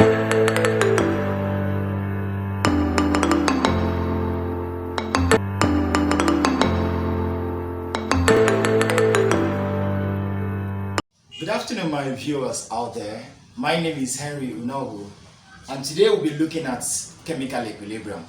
Good afternoon, my viewers out there. My name is Unogu, and today we'll be looking at chemical equilibrium.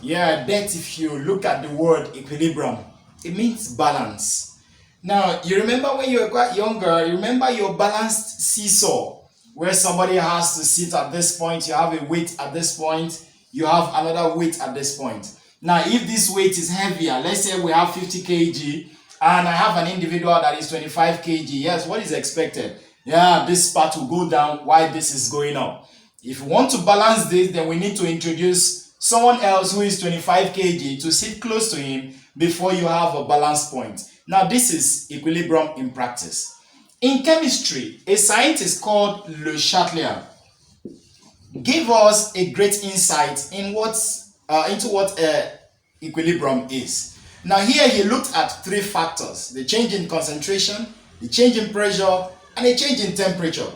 Yeah, I bet if you look at the word equilibrium, it means balance. Now, you remember when you were quite younger, you remember your balanced seesaw, where somebody has to sit at this point, you have a weight at this point, you have another weight at this point. Now, if this weight is heavier, let's say we have 50 kg, and I have an individual that is 25 kg, yes, what is expected? Yeah, this part will go down while this is going up. If we want to balance this, then we need to introduce someone else who is 25 kg to sit close to him before you have a balance point. Now, this is equilibrium in practice. In chemistry, a scientist called Le Chatelier gave us a great insight in into what equilibrium is. Now here he looked at three factors: the change in concentration, the change in pressure, and a change in temperature.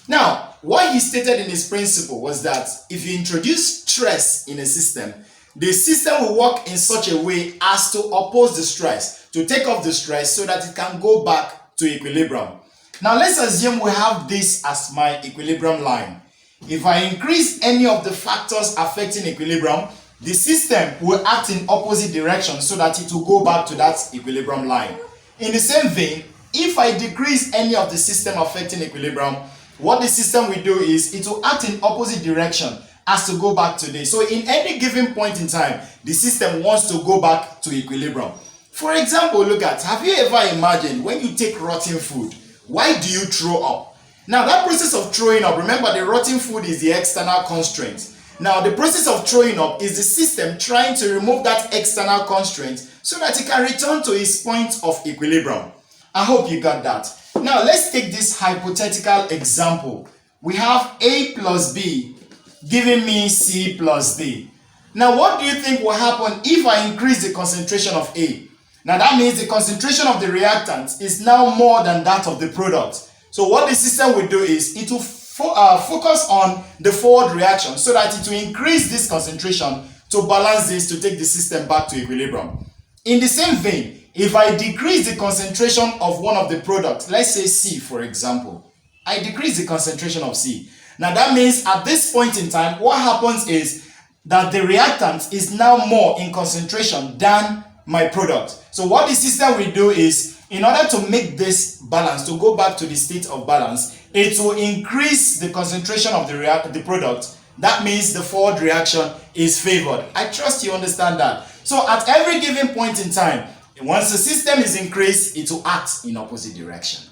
Now, what he stated in his principle was that if you introduce stress in a system, the system will work in such a way as to oppose the stress, to take off the stress so that it can go back to equilibrium. Now let's assume we have this as my equilibrium line. If I increase any of the factors affecting equilibrium, the system will act in opposite direction so that it will go back to that equilibrium line. In the same vein, if I decrease any of the system affecting equilibrium, what the system will do is it will act in opposite direction as to go back to this. So in any given point in time, the system wants to go back to equilibrium. For example, have you ever imagined when you take rotten food, why do you throw up? Now that process of throwing up, remember the rotten food is the external constraint. Now, the process of throwing up is the system trying to remove that external constraint so that it can return to its point of equilibrium. I hope you got that. Now, let's take this hypothetical example. We have A plus B giving me C plus D. Now, what do you think will happen if I increase the concentration of A? Now, that means the concentration of the reactant is now more than that of the product. So, what the system will do is it will focus on the forward reaction so that it will increase this concentration to balance this, to take the system back to equilibrium. In the same vein, if I decrease the concentration of one of the products, let's say C for example, I decrease the concentration of C. Now that means at this point in time, what happens is that the reactant is now more in concentration than my product. So what the system will do is, in order to make this balance, to go back to the state of balance, it will increase the concentration of the product. That means the forward reaction is favored. I trust you understand that. So at every given point in time, once the system is increased, it will act in opposite direction.